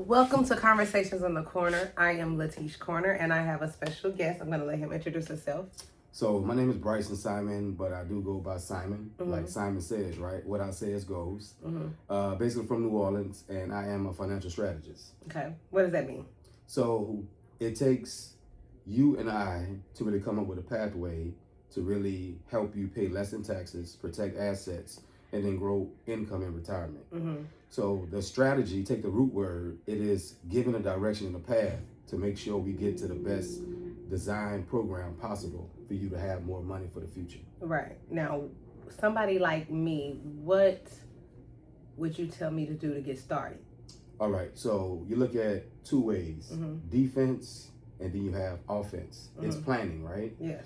Welcome to Conversations in the Corner. I am Latish Corner, and I have a special guest. I'm going to let him introduce himself. So my name is Bryson Simon, but I do go by Simon, like Simon says, right? What I says goes. Basically from New Orleans, and I am a financial strategist. Okay, what does that mean? So it takes you and I to really come up with a pathway to really help you pay less in taxes, protect assets, and then grow income in retirement. So the strategy, take the root word, it is giving a direction and a path to make sure we get to the best design program possible for you to have more money for the future. Right. Now, somebody like me, what would you tell me to do to get started? All right, so you look at two ways, defense and then you have offense. It's planning, right? Yes.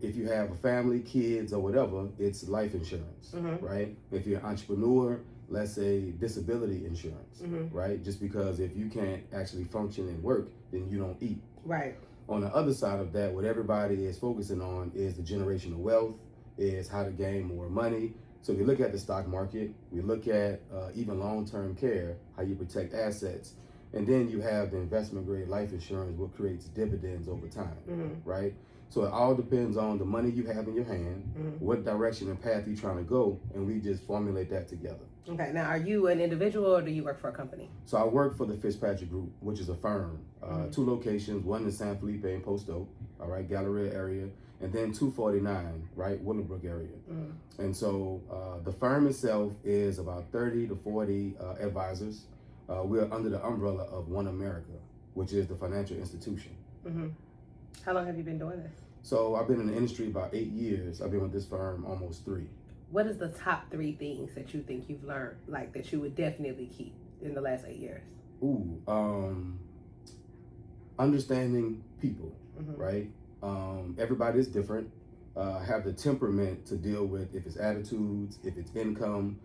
If you have a family, kids, or whatever, it's life insurance, right? If you're an entrepreneur, let's say disability insurance, right? Just because if you can't actually function and work, then you don't eat. Right. On the other side of that, what everybody is focusing on is the generational wealth, is how to gain more money. So if you look at the stock market, we look at even long-term care, how you protect assets, and then you have the investment grade life insurance, what creates dividends over time, right? So it all depends on the money you have in your hand, what direction and path you're trying to go, and we just formulate that together. Okay, now are you an individual or do you work for a company? So I work for the Fitzpatrick Group, which is a firm. Two locations, one in San Felipe and Post Oak, all right, Galleria area, and then 249, right, Willowbrook area. And so the firm itself is about 30 to 40 advisors. We're under the umbrella of One America, which is the financial institution. How long have you been doing this? So I've been in the industry about 8 years. I've been with this firm almost 3. What is the top 3 things that you think you've learned, like that you would definitely keep in the last 8 years? Understanding people, right? Everybody's different. Have the temperament to deal with if it's attitudes, if it's income,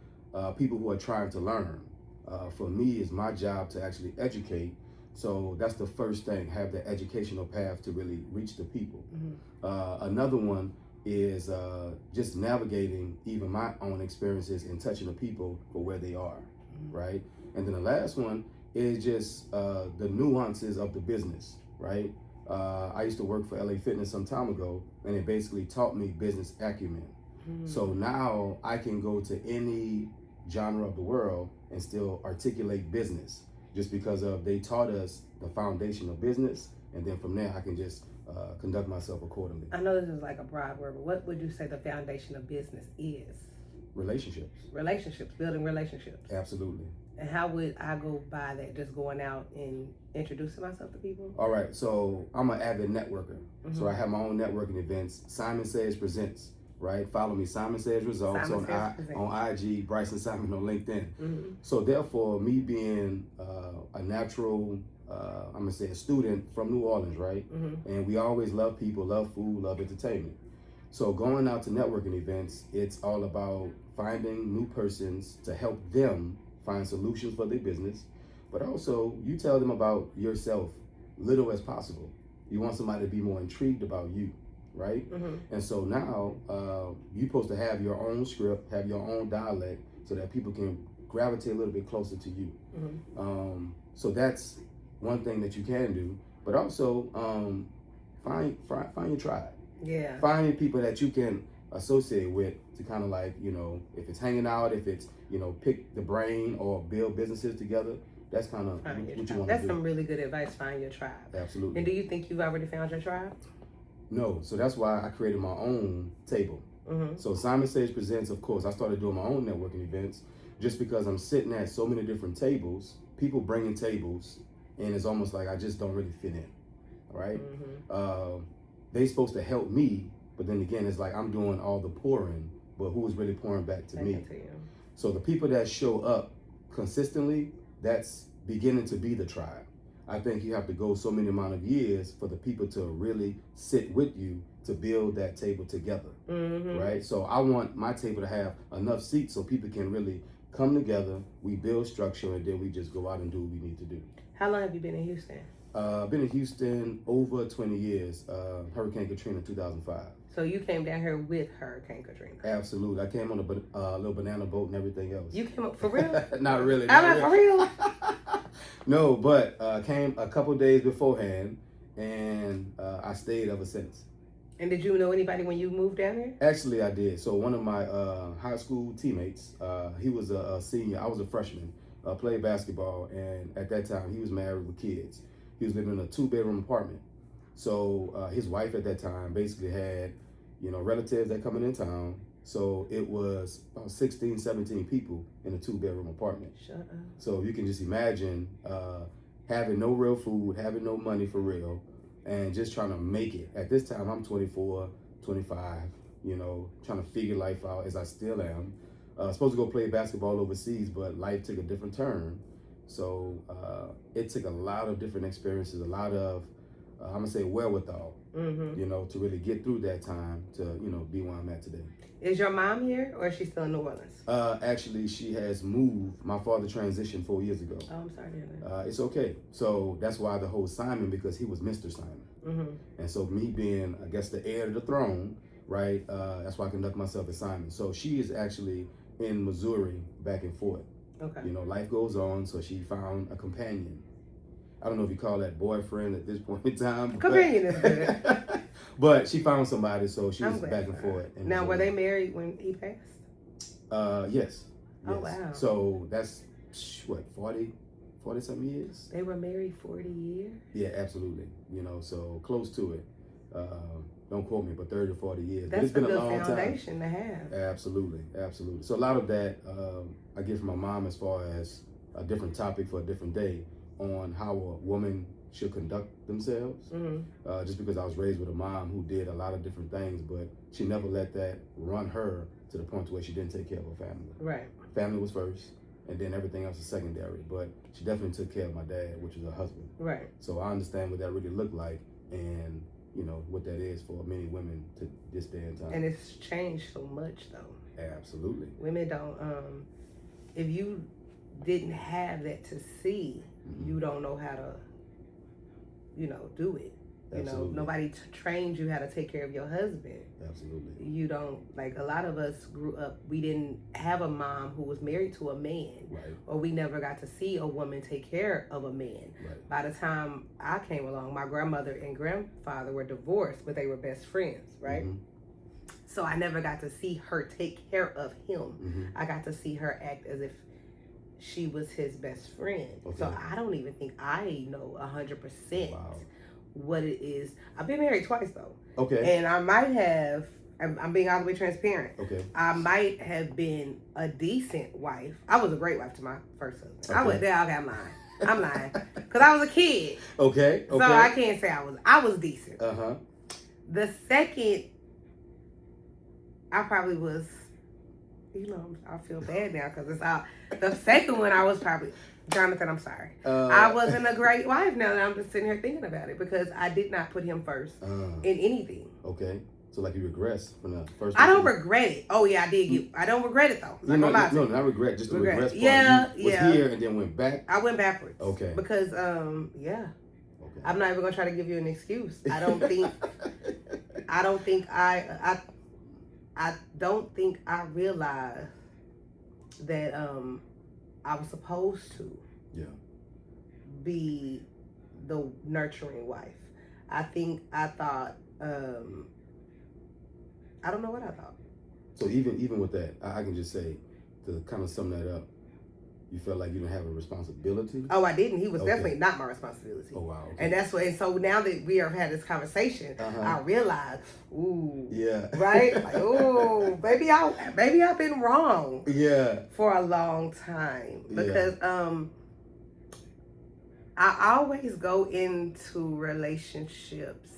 people who are trying to learn. For me, it's my job to actually educate. So that's the first thing, have the educational path to really reach the people. Another one is just navigating even my own experiences and touching the people for where they are, right? And then the last one is just the nuances of the business, right? I used to work for LA Fitness some time ago, and it basically taught me business acumen. So now I can go to any genre of the world and still articulate business, just because of they taught us the foundation of business, and then from there I can just conduct myself accordingly. I know this is like a broad word, but what would you say the foundation of business is? Relationships. Relationships, building relationships. Absolutely. And how would I go by that? Just going out and introducing myself to people? All right, so I'm an avid networker. So I have my own networking events. Simon Says Presents, right? Follow me, Simon Says Results on IG, Bryson Simon on LinkedIn. So therefore, me being a natural, I'm gonna say a student from New Orleans, right? And we always love people, love food, love entertainment. So going out to networking events, it's all about finding new persons to help them find solutions for their business, but also you tell them about yourself, little as possible. You want somebody to be more intrigued about you, right? And so now you're supposed to have your own script, have your own dialect, so that people can gravitate a little bit closer to you. So that's one thing that you can do, but also find your tribe. Yeah. Find people that you can associate with to kind of like, you know, if it's hanging out, if it's, you know, pick the brain or build businesses together. That's kind of what you want to do. That's some really good advice. Find your tribe. Absolutely. And do you think you've already found your tribe? No. So that's why I created my own table. So Simon Sage Presents, of course, I started doing my own networking events just because I'm sitting at so many different tables, people bringing tables, and it's almost like I just don't really fit in, right? They're supposed to help me, but then again, it's like I'm doing all the pouring, but who is really pouring back to me? So the people that show up consistently, that's beginning to be the tribe. I think you have to go so many amount of years for the people to really sit with you to build that table together, right? So I want my table to have enough seats so people can really come together, we build structure, and then we just go out and do what we need to do. How long have you been in Houston? I've been in Houston over 20 years, Hurricane Katrina 2005. So you came down here with Hurricane Katrina? Absolutely. I came on a little banana boat and everything else. You came up for real? Not really. I'm not for real. No, but came a couple days beforehand, and I stayed ever since. And did you know anybody when you moved down there? Actually, I did. So one of my high school teammates, he was a senior. I was a freshman. Played basketball, and at that time he was married with kids. He was living in a 2-bedroom apartment. So his wife at that time basically had, relatives that coming in town. So it was about 16, 17 people in a 2-bedroom apartment. Shut up. So you can just imagine having no real food, having no money for real, and just trying to make it. At this time, I'm 24, 25, trying to figure life out as I still am. Supposed to go play basketball overseas, but life took a different turn. So it took a lot of different experiences, a lot of, I'm going to say, wherewithal, to really get through that time to, be where I'm at today. Is your mom here, or is she still in New Orleans? Actually, she has moved. My father transitioned 4 years ago. Oh, I'm sorry to hear that. It's okay. So that's why the whole Simon, because he was Mr. Simon. And so me being, I guess, the heir to the throne, right? That's why I conduct myself as Simon. So she is actually in Missouri back and forth. Okay. Life goes on, so she found a companion. I don't know if you call that boyfriend at this point in time. Companion is good. But she found somebody, so she was back and forth. Now, were they married when he passed? Yes. Oh, wow. So that's, 40 something years? They were married 40 years? Yeah, absolutely. So close to it. Don't quote me, but 30 or 40 years. That's it's been a good long foundation time. to have. Absolutely. So a lot of that I get from my mom as far as a different topic for a different day on how a woman should conduct themselves. Just because I was raised with a mom who did a lot of different things, but she never let that run her to the point to where she didn't take care of her family. Right. Family was first, and then everything else is secondary. But she definitely took care of my dad, which is her husband. Right. So I understand what that really looked like, and what that is for many women to this day and time. And it's changed so much, though. Absolutely. Women don't. If you didn't have that to see, you don't know how to, do it. Absolutely. Nobody trained you how to take care of your husband. Absolutely. You don't, like, a lot of us grew up, we didn't have a mom who was married to a man. Right. Or we never got to see a woman take care of a man. Right. By the time I came along, my grandmother and grandfather were divorced, but they were best friends, right? So I never got to see her take care of him. I got to see her act as if she was his best friend. Okay. So I don't even think I know 100% Wow. what it is. I've been married twice, though. Okay. And I might have, I'm being all the way transparent. Okay. I might have been a decent wife. I was a great wife to my first husband. Okay. I was there. Okay, I'm lying. Because I was a kid. Okay. So I can't say I was decent. The second, I probably was, I feel bad now because it's all. The second one, I was probably, Jonathan, I'm sorry. I wasn't a great wife now that I'm just sitting here thinking about it because I did not put him first in anything. Okay. So like you regress from the first. I don't regret it. Oh yeah, I did I don't regret it though. No, not regret. Just the regress part. Yeah, you was here and then went back. I went backwards. Okay. Because yeah. Okay. I'm not even gonna try to give you an excuse. I don't think. I don't think I realized that I was supposed to be the nurturing wife. I thought I don't know what I thought. So even with that, I can just say, to kind of sum that up, you felt like you didn't have a responsibility? Oh, I didn't. He was definitely not my responsibility. Oh, wow. Okay. And that's what, and so now that we have had this conversation, I realize, ooh. Yeah. Right? Like, ooh, maybe I've been wrong. Yeah. For a long time. Because I always go into relationships.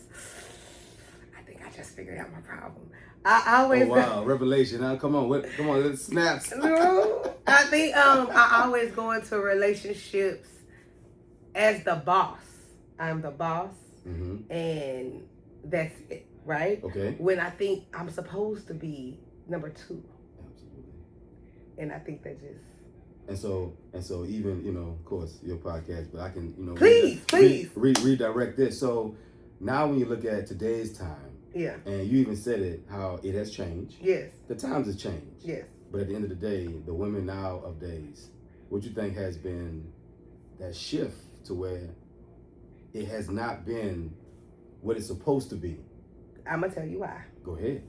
I think I just figured out my problem. I always revelation. Now come on, let's snaps. No, I think I always go into relationships as the boss. I'm the boss, and that's it, right? Okay. When I think I'm supposed to be number two. Absolutely. And I think that just. And so even of course your podcast, but I can please redirect this. So now when you look at today's time. Yeah. And you even said it, how it has changed. Yes. The times have changed. Yes. But at the end of the day, the women now of days, what you think has been that shift to where it has not been what it's supposed to be? I'm gonna tell you why. Go ahead.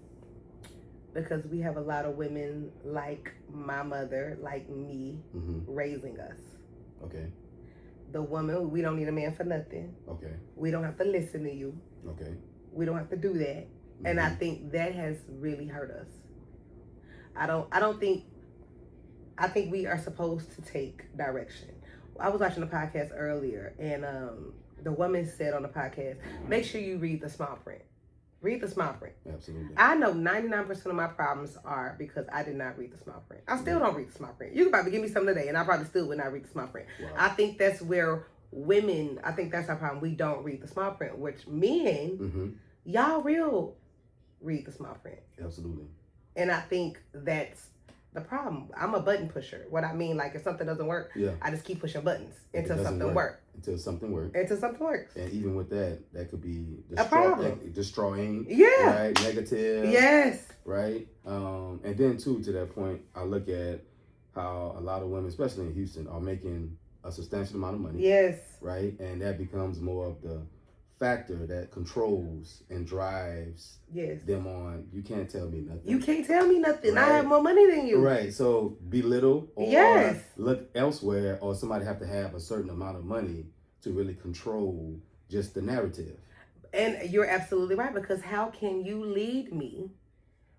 Because we have a lot of women like my mother, like me, raising us. Okay. The woman, we don't need a man for nothing. Okay. We don't have to listen to you. Okay. We don't have to do that. And I think that has really hurt us. I think we are supposed to take direction. I was watching a podcast earlier, and the woman said on the podcast, make sure you read the small print. Read the small print. Absolutely. I know 99% of my problems are because I did not read the small print. I still don't read the small print. You could probably give me some today, and I probably still would not read the small print. Wow. I think that's where women, I think that's our problem. We don't read the small print, which men, y'all real read the small print. Absolutely. And I think that's the problem. I'm a button pusher. What I mean, like if something doesn't work, I just keep pushing buttons until something works. Until something works. Until something works. And even with that, that could be a problem. Destroying. Yeah. Right. Negative. Yes. Right. And then too, to that point, I look at how a lot of women, especially in Houston, are making a substantial amount of money. Yes. Right. And that becomes more of the factor that controls and drives them on. You can't tell me nothing. You can't tell me nothing. Right. I have more money than you. Right. So belittle or look elsewhere, or somebody have to have a certain amount of money to really control just the narrative. And you're absolutely right, because how can you lead me?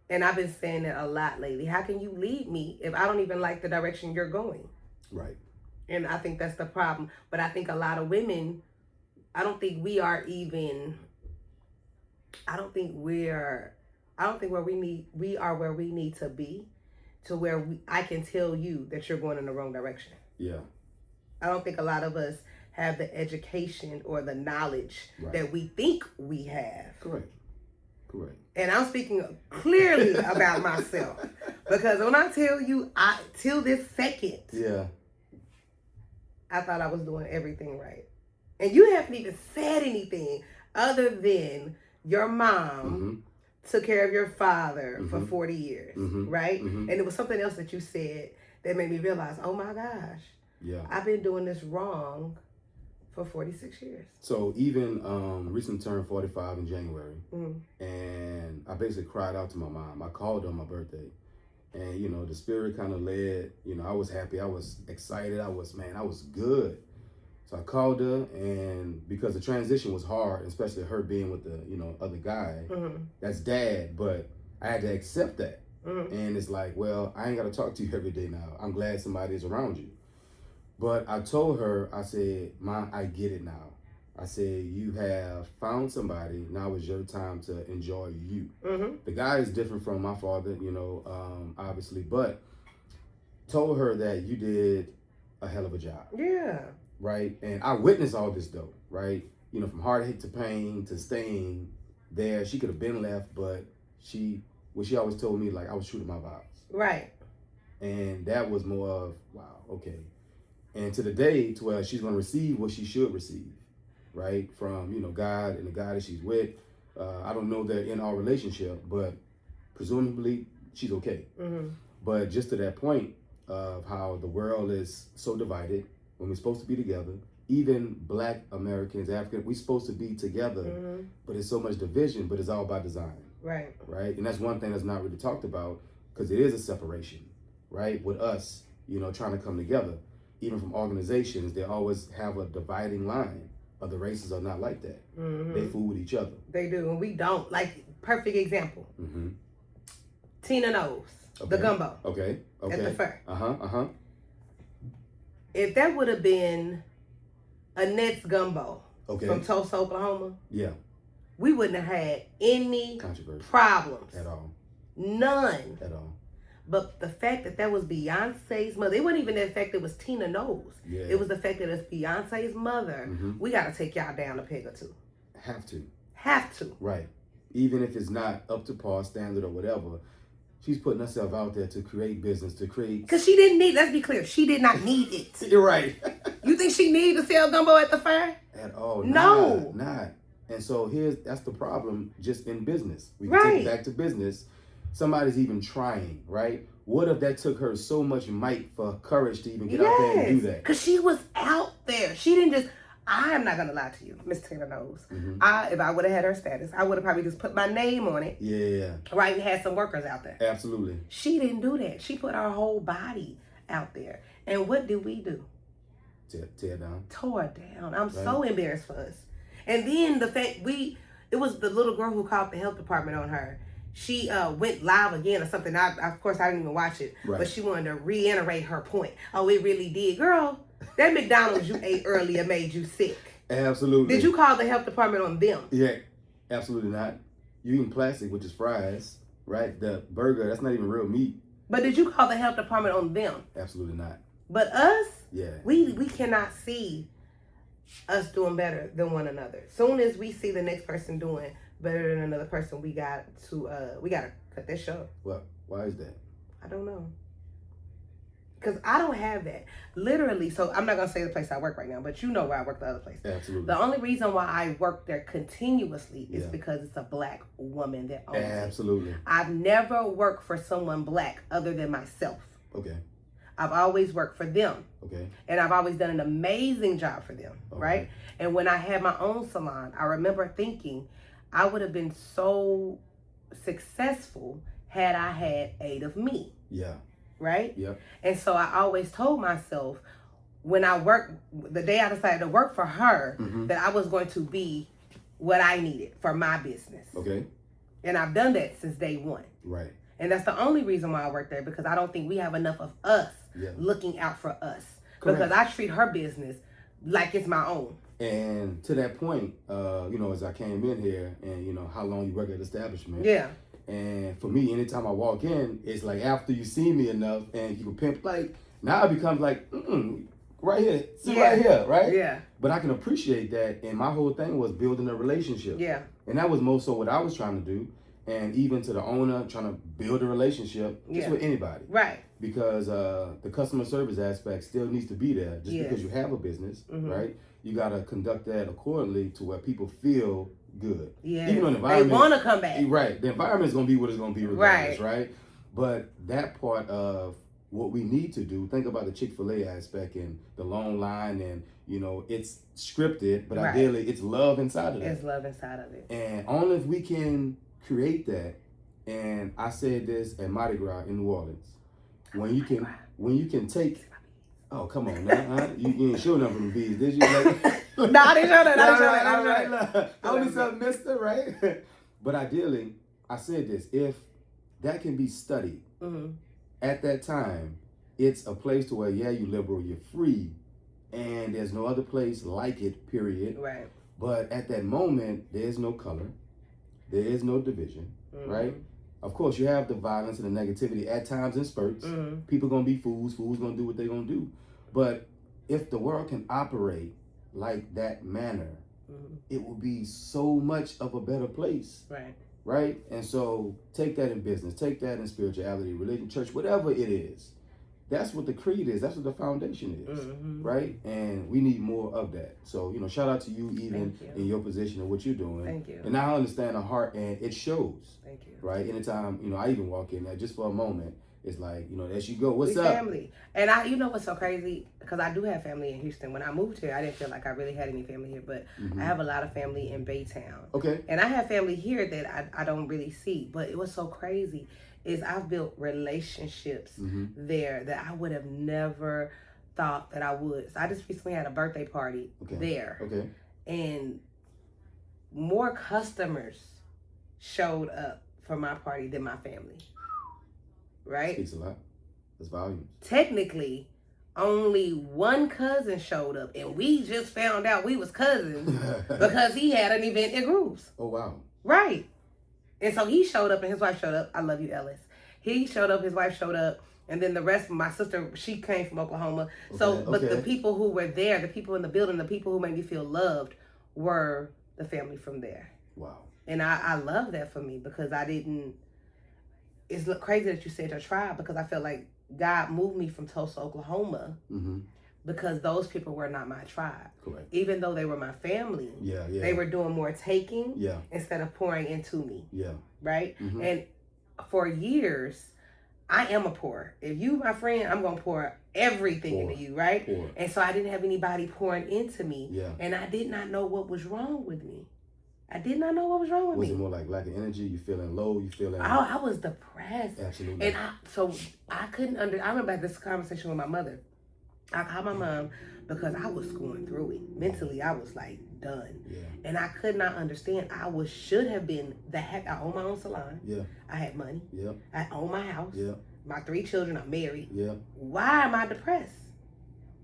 And I've been saying that a lot lately. How can you lead me if I don't even like the direction you're going? Right. And I think that's the problem. But I think a lot of women, I don't think where we need to be, to where I can tell you that you're going in the wrong direction. Yeah. I don't think a lot of us have the education or the knowledge that we think we have. Correct. And I'm speaking clearly about myself, because when I tell you, till this second, I thought I was doing everything right. And you haven't even said anything other than your mom took care of your father for 40 years, right? And it was something else that you said that made me realize, oh my gosh, I've been doing this wrong for 46 years. So even recently turned 45 in January, and I basically cried out to my mom. I called her on my birthday, and the spirit kind of led. I was happy, I was excited, I was good. So I called her, and because the transition was hard, especially her being with the other guy, that's dad, but I had to accept that. And it's like, well, I ain't got to talk to you every day now. I'm glad somebody is around you. But I told her, I said, Mom, I get it now. I said, you have found somebody. Now is your time to enjoy you. The guy is different from my father, obviously, but told her that you did a hell of a job. Yeah. Right? And I witnessed all this though, right? From heartache to pain to staying there. She could have been left, but she always told me, like, I was true to my vows. Right. And that was more of, wow, okay. And to the day to where she's going to receive what she should receive, right? From, God and the guy that she's with. I don't know that in our relationship, but presumably she's okay. But just to that point of how the world is so divided when we're supposed to be together, even Black Americans, African, we're supposed to be together, but there's so much division, but it's all by design. Right. Right. And that's one thing that's not really talked about, because it is a separation, right? With us, trying to come together. Even from organizations, they always have a dividing line. Other races are not like that. They fool with each other. They do, and we don't. Like, perfect example. Tina knows the gumbo. Okay. At the fair. If If that would have been Annette's gumbo from Tulsa, Oklahoma, we wouldn't have had any problems at all. None. At all. But the fact that was Beyonce's mother, it wasn't even the fact that it was Tina Knowles. Yeah. It was the fact that it's Beyonce's mother. We got to take y'all down a peg or two. Have to. Right. Even if it's not up to par standard or whatever, she's putting herself out there to create business, to create... Because she didn't need, let's be clear, she did not need it. You're right. You think she needed to sell gumbo at the fair? At all. No. Not. And so that's the problem just in business. We can take it back to business. Somebody's even trying, right? What if that took her so much might for courage to even get out there and do that? Because she was out there. there. She didn't just, I am not going to lie to you. Miss Taylor knows. If I would have had her status, I would have probably just put my name on it. Yeah. Right, and had some workers out there. Absolutely. She didn't do that. She put her whole body out there. And what did we do? Tear down. Tore down. I'm so embarrassed for us. And then the fact it was the little girl who called the health department on her. She went live again or something. Of course, I didn't even watch it. Right. But she wanted to reiterate her point. Oh, it really did. Girl, that McDonald's you ate earlier made you sick. Absolutely. Did you call the health department on them? Yeah, absolutely not. You eating plastic, which is fries, right? The burger, that's not even real meat. But did you call the health department on them? Absolutely not. But us? Yeah. We cannot see us doing better than one another. Soon as we see the next person doing better than another person, we got to cut that short. Well, why is that? I don't know. Because I don't have that. Literally, so I'm not going to say the place I work right now, but you know where I work the other place. Absolutely. The only reason why I work there continuously is because it's a black woman that owns it. Absolutely. I've never worked for someone black other than myself. Okay. I've always worked for them. Okay. And I've always done an amazing job for them, right? And when I had my own salon, I remember thinking I would have been so successful had I had 8 of me. Yeah. Right? Yeah. And so I always told myself when I worked, the day I decided to work for her, that I was going to be what I needed for my business. Okay. And I've done that since day one. Right. And that's the only reason why I work there, because I don't think we have enough of us looking out for us. Correct. Because I treat her business like it's my own. And to that point, as I came in here and, how long you work at the establishment. Yeah. And for me, anytime I walk in, it's like after you see me enough and you can pimp, like, now it becomes like, right here, sit right here, right? Yeah. But I can appreciate that. And my whole thing was building a relationship. Yeah. And that was most so what I was trying to do. And even to the owner, trying to build a relationship just with anybody. Right. Because the customer service aspect still needs to be there just because you have a business, right? You got to conduct that accordingly to where people feel good. Yeah. Even though the environment, they want to come back. Right. The environment is going to be what it's going to be regardless, right? But that part of what we need to do, think about the Chick-fil-A aspect and the long line and, it's scripted, but ideally it's love inside of it. It's love inside of it. And only if we can create that, and I said this at Mardi Gras in New Orleans, when you can take, oh, come on now, you didn't show nothing from the bees, did you? No, I didn't show that. I only said mister, right? But ideally, I said this, if that can be studied at that time, it's a place to where, you liberal, you're free, and there's no other place like it, period. Right. But at that moment, there's no color, there is no division, right? Of course, you have the violence and the negativity at times in spurts. People gonna be fools gonna do what they're gonna do. But if the world can operate like that manner, it will be so much of a better place. Right. Right? And so take that in business, take that in spirituality, religion, church, whatever it is. That's what the creed is. That's what the foundation is. Right? And we need more of that. So, shout out to you even in your position and what you're doing. Thank you. And I understand the heart, and it shows. Thank you. Right? Anytime, I even walk in there just for a moment, it's like, as you go, what's we up? Family. And what's so crazy? Because I do have family in Houston. When I moved here, I didn't feel like I really had any family here, but I have a lot of family in Baytown. Okay. And I have family here that I don't really see. But it was so crazy is I've built relationships there that I would have never thought that I would. So I just recently had a birthday party there. Okay. And more customers showed up for my party than my family. Right? Speaks a lot. That's volumes. Technically, only one cousin showed up, and we just found out we was cousins because he had an event at Grooves. Oh, wow. Right. And so he showed up, and his wife showed up. I love you, Ellis. He showed up, his wife showed up, and then the rest, my sister, she came from Oklahoma. But the people who were there, the people in the building, the people who made me feel loved were the family from there. Wow. And I love that for me because it's crazy that you said your tribe, because I feel like God moved me from Tulsa, Oklahoma, because those people were not my tribe. Correct. Even though they were my family, they were doing more taking instead of pouring into me. Yeah. Right? And for years, I am a pour. If you my friend, I'm gonna pour everything into you, right? And so I didn't have anybody pouring into me. Yeah. And I did not know what was wrong with me. I did not know what was wrong with me. Was it more like lack of energy? You feeling low? You feeling? I was depressed. Absolutely. And I couldn't I remember this conversation with my mother. I called my mom because I was going through it. Mentally, I was like done. Yeah. And I could not understand. should have been I own my own salon. Yeah. I had money. Yeah. I own my house. Yeah. My 3 children are married. Yeah. Why am I depressed?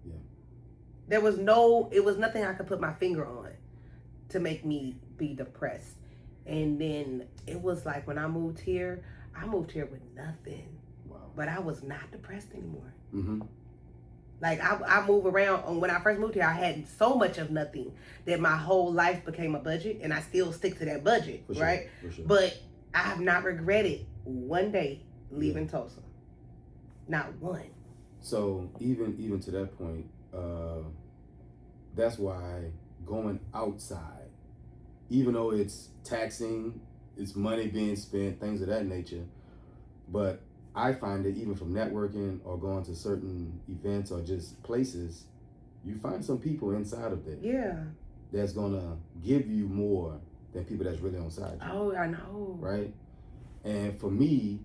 Yeah. It was nothing I could put my finger on to make me be depressed. And then it was like when I moved here with nothing. Wow. But I was not depressed anymore. Mm-hmm. Like I move around. When I first moved here, I had so much of nothing that my whole life became a budget, and I still stick to that budget, For sure. right? For sure. But I have not regretted one day leaving Tulsa. Not one. So even to that point, that's why going outside, even though it's taxing, it's money being spent, things of that nature, but I find that even from networking or going to certain events or just places, you find some people inside of there. Yeah. That's gonna give you more than people that's really on side you. Oh, I know. Right? And for me,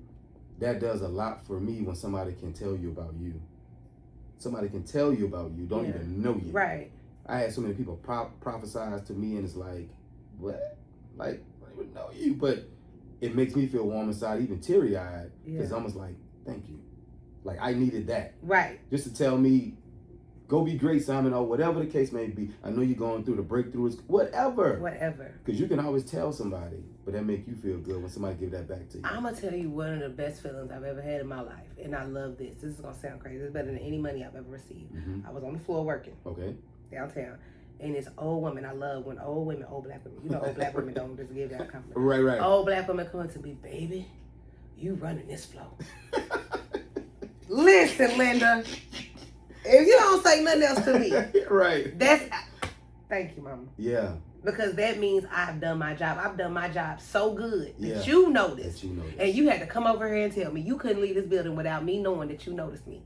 that does a lot for me when somebody can tell you about you. Somebody can tell you about you, don't even know you. Right. I had so many people prophesize to me, and it's like, what? Like, I don't even know you, but it makes me feel warm inside, even teary-eyed, because it's almost like, thank you. Like, I needed that. Right. Just to tell me, go be great, Simon, or whatever the case may be. I know you're going through the breakthroughs, whatever. Whatever. Because you can always tell somebody, but that make you feel good when somebody give that back to you. I'm going to tell you one of the best feelings I've ever had in my life, and I love this. This is going to sound crazy. It's better than any money I've ever received. Mm-hmm. I was on the floor working. Okay. Downtown. And this old woman, I love when old black women, you know, old black women don't just give that compliment. Right. Old black women come to me, baby, you running this flow. Listen, Linda, if you don't say nothing else to me, right. Thank you, Mama. Yeah. Because that means I've done my job. I've done my job so good that Yeah. you noticed. That you noticed. And you had to come over here and tell me you couldn't leave this building without me knowing that you noticed me.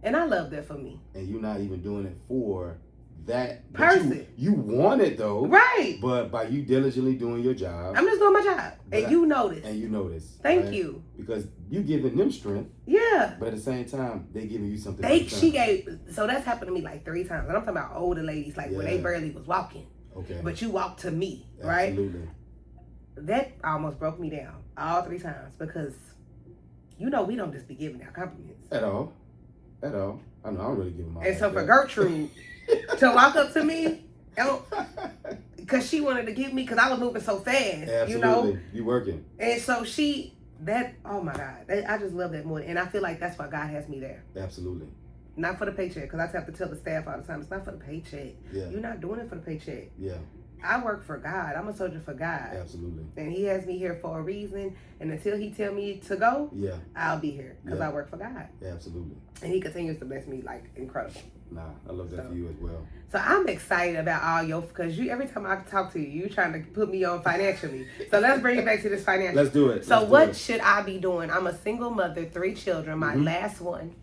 And I love that for me. And you're not even doing it for that person. You want it though. Right. But by you diligently doing your job. I'm just doing my job. And you notice. And you notice. Thank you. Because you giving them strength. Yeah. But at the same time, they giving you something. So that's happened to me like 3 times. And I'm talking about older ladies, like when they barely was walking. Okay. But you walked to me, Absolutely. right? That almost broke me down all 3 times because, we don't just be giving out compliments. At all. I know, I don't really give them all. And so for Gertrude to walk up to me, because she wanted to give me, because I was moving so fast, Absolutely. You working. And so oh my God, I just love that more. And I feel like that's why God has me there. Absolutely. Not for the paycheck, because I have to tell the staff all the time, it's not for the paycheck. Yeah. You're not doing it for the paycheck. Yeah. I work for God. I'm a soldier for God. Absolutely. And he has me here for a reason. And until he tell me to go, I'll be here because I work for God. Absolutely. And he continues to bless me like incredible. Nah, I love that for you as well. So I'm excited about all because every time I talk to you, you're trying to put me on financially. So let's bring it back to this financial. Let's do it. So what should I be doing? I'm a single mother, 3 children, my last one.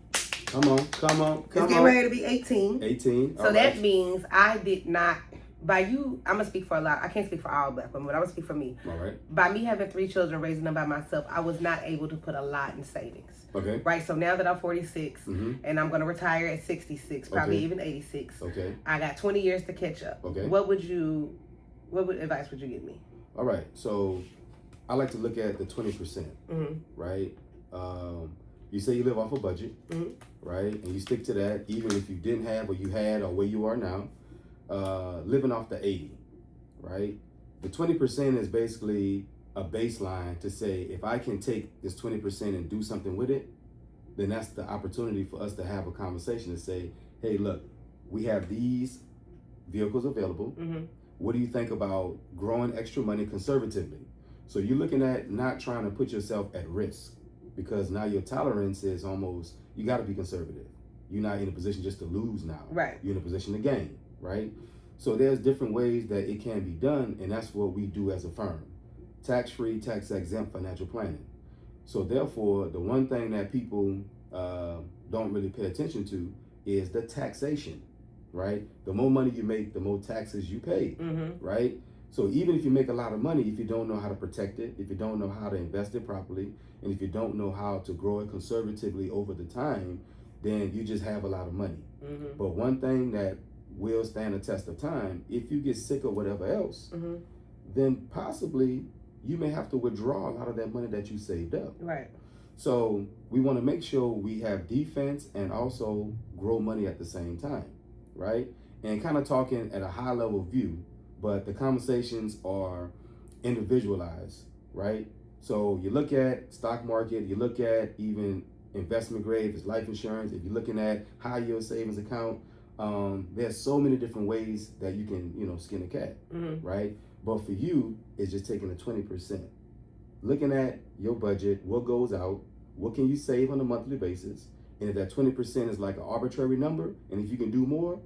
Come on. It's getting ready to be 18. 18. So that means I did not, by you, I'm going to speak for a lot. I can't speak for all black women, but I'm going to speak for me. All right. By me having 3 children, raising them by myself, I was not able to put a lot in savings. Okay. Right? So now that I'm 46 and I'm going to retire at 66, probably even 86. Okay. I got 20 years to catch up. Okay. What advice would you give me? All right. So I like to look at the 20%, right? You say you live off a budget, right? And you stick to that, even if you didn't have or you had or where you are now, living off the 80, right? The 20% is basically a baseline to say, if I can take this 20% and do something with it, then that's the opportunity for us to have a conversation and say, hey, look, we have these vehicles available. What do you think about growing extra money conservatively? So you're looking at not trying to put yourself at risk, because now your tolerance is almost, you got to be conservative. You're not in a position just to lose now. Right. You're in a position to gain, right? So there's different ways that it can be done, and that's what we do as a firm. Tax-free, tax-exempt financial planning. So therefore, the one thing that people don't really pay attention to is the taxation, right? The more money you make, the more taxes you pay, right? So even if you make a lot of money, if you don't know how to protect it, if you don't know how to invest it properly, and if you don't know how to grow it conservatively over the time, then you just have a lot of money. But one thing that will stand the test of time, if you get sick or whatever else, then possibly you may have to withdraw a lot of that money that you saved up. Right. So we want to make sure we have defense and also grow money at the same time, right? And kind of talking at a high level view, but the conversations are individualized, right? So you look at stock market, you look at even investment grade, if it's life insurance, if you're looking at high yield savings account, there's so many different ways that you can, skin a cat, right? But for you, it's just taking the 20%. Looking at your budget, what goes out, what can you save on a monthly basis, and if that 20% is like an arbitrary number, and if you can do more,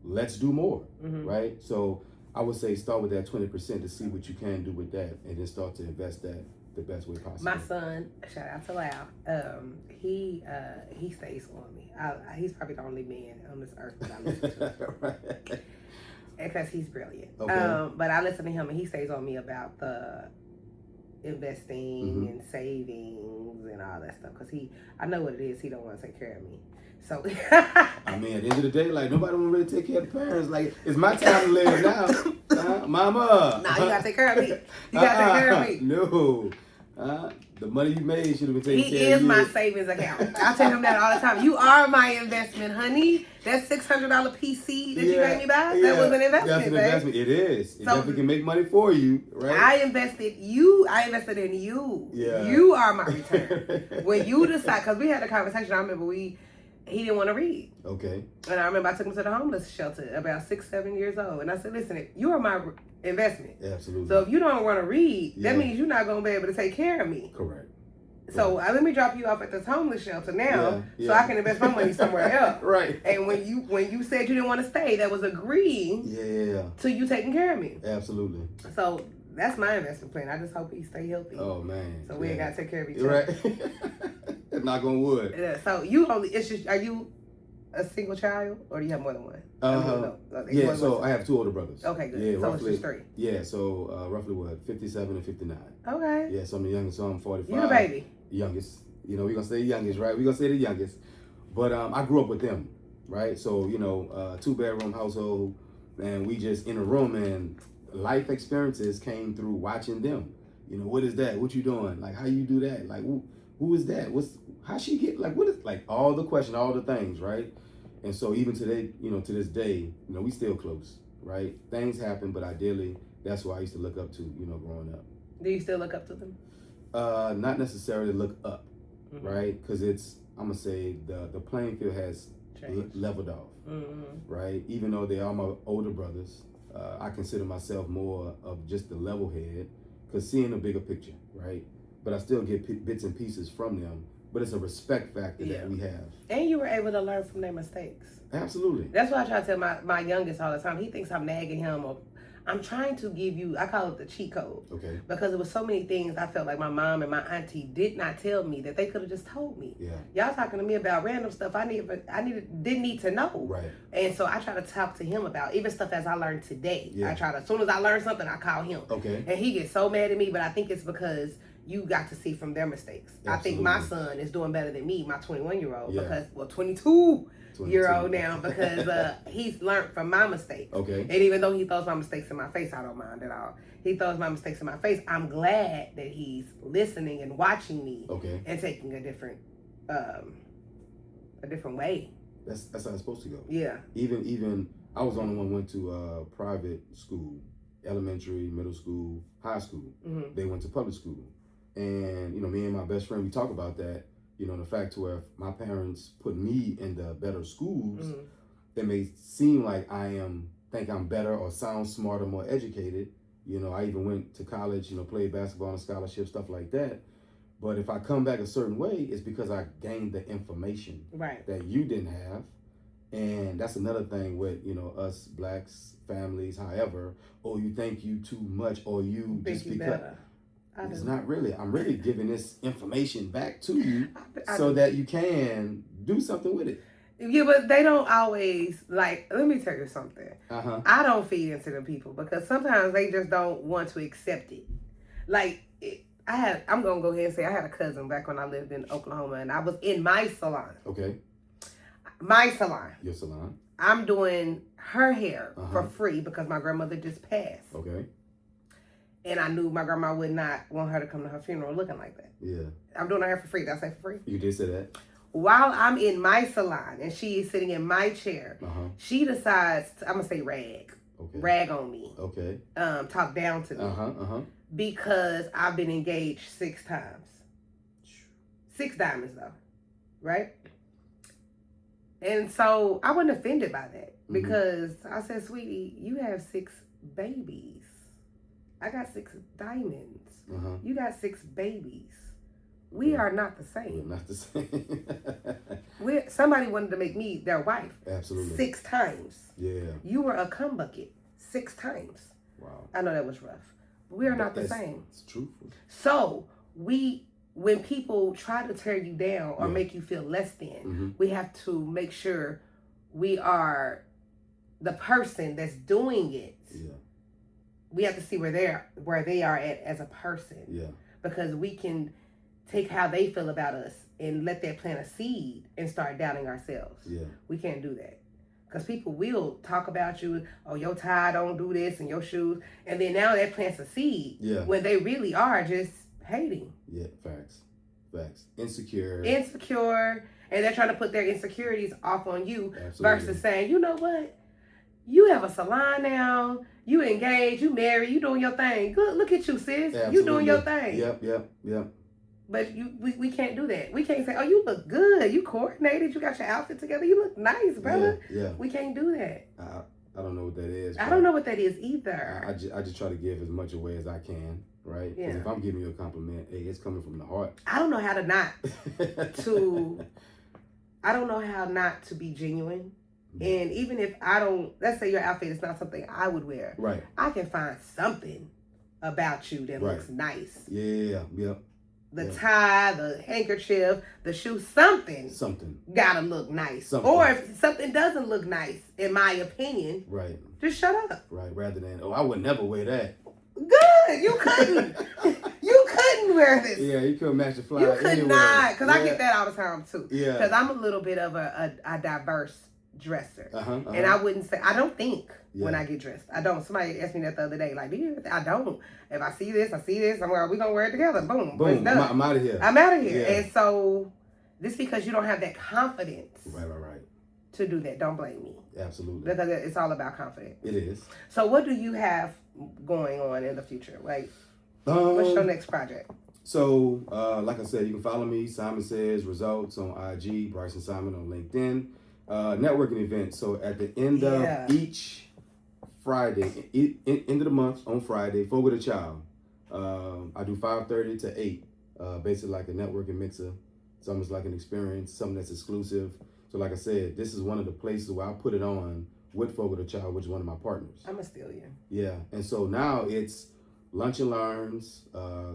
let's do more, right? So I would say start with that 20% to see what you can do with that, and then start to invest that the best way possible. My son, shout out to Lau, he stays on me. He's probably the only man on this earth that I listen to. Right. Because he's brilliant. Okay. But I listen to him and he stays on me about the investing and savings and all that stuff. Because I know what it is. He don't want to take care of me. So I mean, at the end of the day, like, nobody want to really take care of the parents. Like, it's my time to live now. Mama. No, you got to take care of me. You got to take care of me. No. The money you made should have been taken care of you. He is my savings account. I tell him that all the time. You are my investment, honey. That $600 PC that you gave me back, that was an investment. That's an investment. It is. It definitely can make money for you, right? I invested in you. Yeah. You are my return. When you decide, because we had a conversation, I remember he didn't want to read. Okay. And I remember I took him to the homeless shelter about 6, 7 years old. And I said, listen, you are my investment. Absolutely. So if you don't want to read, that means you're not going to be able to take care of me. Correct. So let me drop you off at this homeless shelter now, so I can invest my money somewhere else. Right. And when you said you didn't want to stay, that was agreeing. To you taking care of me. Absolutely. So that's my investment plan. I just hope he stay healthy. Oh man. So we ain't gotta take care of each other. Right. Knock on wood. Yeah. So are you a single child or do you have more than one? So I have 2 older brothers. Okay, good. Yeah, so roughly, it's just 3. Yeah, so roughly 57 and 59. Okay. Yeah, so I'm the youngest, so I'm 45. You the baby. Youngest. We're going to say youngest, right? We're going to say the youngest. But I grew up with them, right? So, 2-bedroom household, and we just in a room, and life experiences came through watching them. What is that? What you doing? Like, how you do that? Like, who is that? How she get, like, what is, like, all the questions, all the things, right? And so even today, to this day, we still close, right? Things happen, but ideally, that's what I used to look up to, growing up. Do you still look up to them? Not necessarily look up, right? Because I'm going to say the playing field has leveled off, right? Even though they are my older brothers, I consider myself more of just the level head, because seeing the bigger picture, right? But I still get bits and pieces from them. But it's a respect factor that we have. And you were able to learn from their mistakes. Absolutely. That's why I try to tell my youngest all the time. He thinks I'm nagging him, or I'm trying to give you, I call it the cheat code. Okay. Because there was so many things I felt like my mom and my auntie did not tell me that they could have just told me. Yeah. Y'all talking to me about random stuff didn't need to know. Right. And so I try to talk to him about even stuff as I learned today. Yeah. As soon as I learn something, I call him. Okay. And he gets so mad at me, but I think it's because you got to see from their mistakes. Absolutely. I think my son is doing better than me, my 21-year-old, because 22-year-old now, because he's learned from my mistakes. Okay. And even though he throws my mistakes in my face, I don't mind at all. He throws my mistakes in my face. I'm glad that he's listening and watching me. Okay. And taking a different way. That's how it's supposed to go. Yeah. Even I was the only one who went to private school, elementary, middle school, high school. Mm-hmm. They went to public school. And, me and my best friend, we talk about that, the fact to where my parents put me in the better schools, it may seem like think I'm better or sound smarter, more educated. I even went to college, played basketball on a scholarship, stuff like that. But if I come back a certain way, it's because I gained the information that you didn't have. And that's another thing with, us blacks, families, however, or you think you too much, or you think just you because... better. It's not really. I'm really giving this information back to you so that you can do something with it. Yeah, but they don't always, like, let me tell you something. I don't feed into the people because sometimes they just don't want to accept it. Like, I'm going to go ahead and say I had a cousin back when I lived in Oklahoma, and I was in my salon. Okay. My salon. Your salon. I'm doing her hair for free because my grandmother just passed. Okay. And I knew my grandma would not want her to come to her funeral looking like that. Yeah. I'm doing her hair for free. Did I say for free? You did say that. While I'm in my salon and she is sitting in my chair, she decides, I'm going to say rag. Okay. Rag on me. Okay. Talk down to me. Because I've been engaged 6 times. 6 diamonds though. Right? And so I wasn't offended by that because I said, sweetie, you have 6 babies. I got 6 diamonds. You got 6 babies. We are not the same. We're not the same. Somebody wanted to make me their wife. Absolutely. 6 times. Yeah. You were a cum bucket 6 times. Wow. I know that was rough. But we are not the same. It's truthful. So when people try to tear you down or make you feel less than, we have to make sure we are the person that's doing it. Yeah. We have to see where they are at as a person. Yeah. Because we can take how they feel about us and let that plant a seed and start doubting ourselves. Yeah. We can't do that. Because people will talk about you, oh, your tie don't do this and your shoes. And then now that plants a seed when they really are just hating. Yeah, facts. Insecure. And they're trying to put their insecurities off on you. Absolutely. Versus saying, you know what? You have a salon now. You engaged. You married. You doing your thing. Good. Look at you, sis. Absolutely. You doing your thing. Yep. But we can't do that. We can't say, oh, you look good. You coordinated. You got your outfit together. You look nice, brother. Yeah. We can't do that. I don't know what that is. I don't know what that is either. I just try to give as much away as I can, right? Because if I'm giving you a compliment, hey, it's coming from the heart. I don't know how not to be genuine. And even if I don't, let's say your outfit is not something I would wear. Right. I can find something about you that looks nice. Yeah. The tie, the handkerchief, the shoe, something gotta look nice. Or if something doesn't look nice, in my opinion, just shut up. Right, rather than, oh, I would never wear that. Good, you couldn't. You couldn't wear this. Yeah, you couldn't match the fly. You could not, because I get that all the time too. Yeah. Because I'm a little bit of a diverse dresser. And I wouldn't say, I don't think when I get dressed. I don't. Somebody asked me that the other day, like, do you? I don't. If I see this, I'm like, we're going to wear it together. Boom. I'm out of here. I'm out of here. Yeah. And so, this because you don't have that confidence. Right. To do that. Don't blame me. Absolutely. Because it's all about confidence. It is. So, what do you have going on in the future? Like, what's your next project? So, like I said, you can follow me, Simon Says Results on IG, Bryson Simon on LinkedIn. Networking events. So at the end of each Friday, end of the month on Friday, Fogo de Chao. I do 5:30 to 8. Basically like a networking mixer. It's almost like an experience, something that's exclusive. So like I said, this is one of the places where I put it on with Fogo de Chao, which is one of my partners. I'm gonna steal you. Yeah, and so now it's lunch and learns,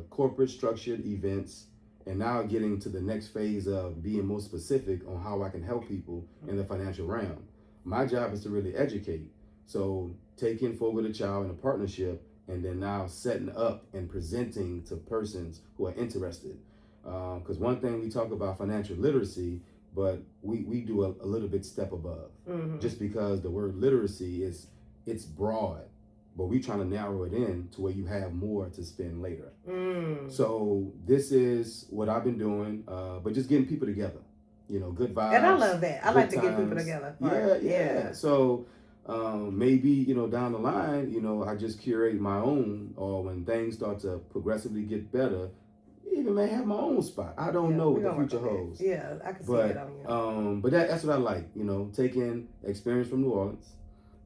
corporate structured events. And now getting to the next phase of being more specific on how I can help people in the financial realm. My job is to really educate. So taking Fogo de Chao in a partnership and then now setting up and presenting to persons who are interested. Because one thing we talk about financial literacy, but we do a little bit step above. Just because the word literacy it's broad. But we're trying to narrow it in to where you have more to spend later. So this is what I've been doing, but just getting people together, good vibes. And I love that. I like to get people together. Yeah. So maybe, down the line, I just curate my own, or when things start to progressively get better, even may have my own spot. I don't know what the future holds. Yeah, I can see it on you. But that's what I like, taking experience from New Orleans,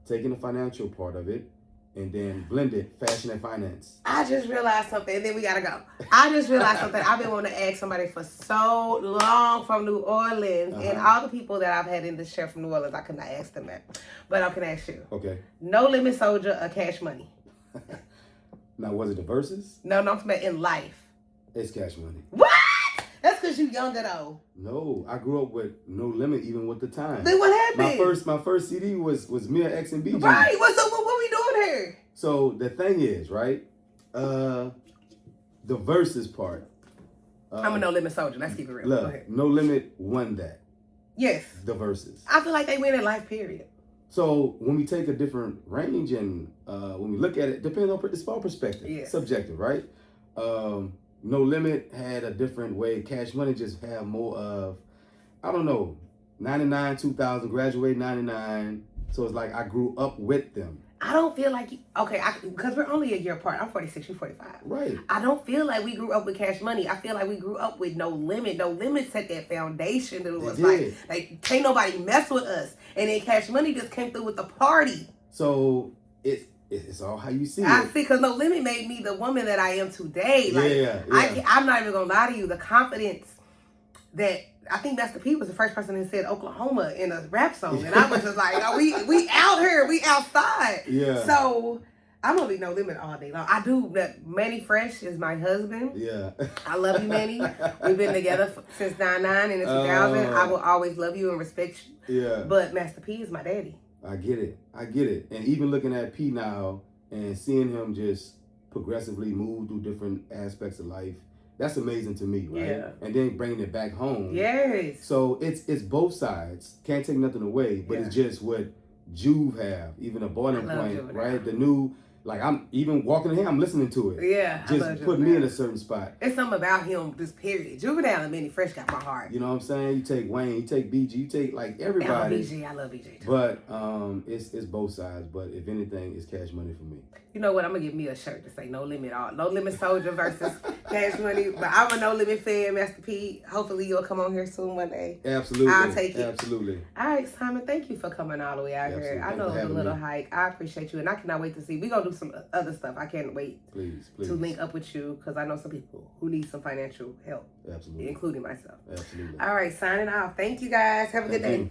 taking the financial part of it, and then blended fashion and finance. I just realized something, and then we gotta go. I just realized something I've been wanting to ask somebody for so long from New Orleans, and all the people that I've had in this chair from New Orleans, I could not ask them that. But I can ask you. Okay. No Limit Soldier or Cash Money? Now, was it the verses? No, I'm talking about in life. It's Cash Money. What? That's because you younger though. No, I grew up with No Limit, even with the time. Then what happened? My first CD was Mia X and BG. Right. What we doing here? So the thing is, right? The verses part. I'm a No Limit soldier. Let's keep it real. Look, Go ahead. No Limit won that. Yes. The verses. I feel like they win in life, period. So when we take a different range and when we look at it, depends on it's all perspective. Yes. Subjective, right? No Limit had a different way. Cash Money just had more of, I don't know, 99, 2000, graduated 99. So it's like I grew up with them. I don't feel like, because we're only a year apart. I'm 46, you're 45. Right. I don't feel like we grew up with Cash Money. I feel like we grew up with No Limit. No Limit set that foundation that it was like, can't nobody mess with us. And then Cash Money just came through with the party. So it's all how you see it. I see, because No Limit made me the woman that I am today. Like, I'm not even going to lie to you. The confidence that, I think Master P was the first person that said Oklahoma in a rap song. And I was just like, oh, we out here, we outside. Yeah. So I'm going to be No Limit all day long. I do. Manny Fresh is my husband. Yeah. I love you, Manny. We've been together since 99 and in 2000. I will always love you and respect you. Yeah. But Master P is my daddy. I get it. And even looking at P now and seeing him just progressively move through different aspects of life, that's amazing to me, right? Yeah. And then bringing it back home. Yes. So it's both sides. Can't take nothing away, but it's just what Juve have, even a boiling point, right? The new, like I'm even walking in here, I'm listening to it. Yeah. Just put me in a certain spot. It's something about him, this period. Juvenile and Manny Fresh got my heart. You know what I'm saying? You take Wayne, you take BG, you take like everybody. I love BG too. But it's both sides. But if anything, it's Cash Money for me. You know what? I'm gonna give me a shirt to say No Limit No Limit Soldier versus Cash Money. But I'm a No Limit fan, Master P. Hopefully you'll come on here soon one day. Absolutely. I'll take it. Absolutely. All right, Simon, thank you for coming all the way out here. I know it was a little hike. I appreciate you, and I cannot wait to see. We're gonna do some other stuff. I can't wait to link up with you, because I know some people who need some financial help. Absolutely. Including myself. Absolutely. All right, signing off. Thank you guys. Have a good day.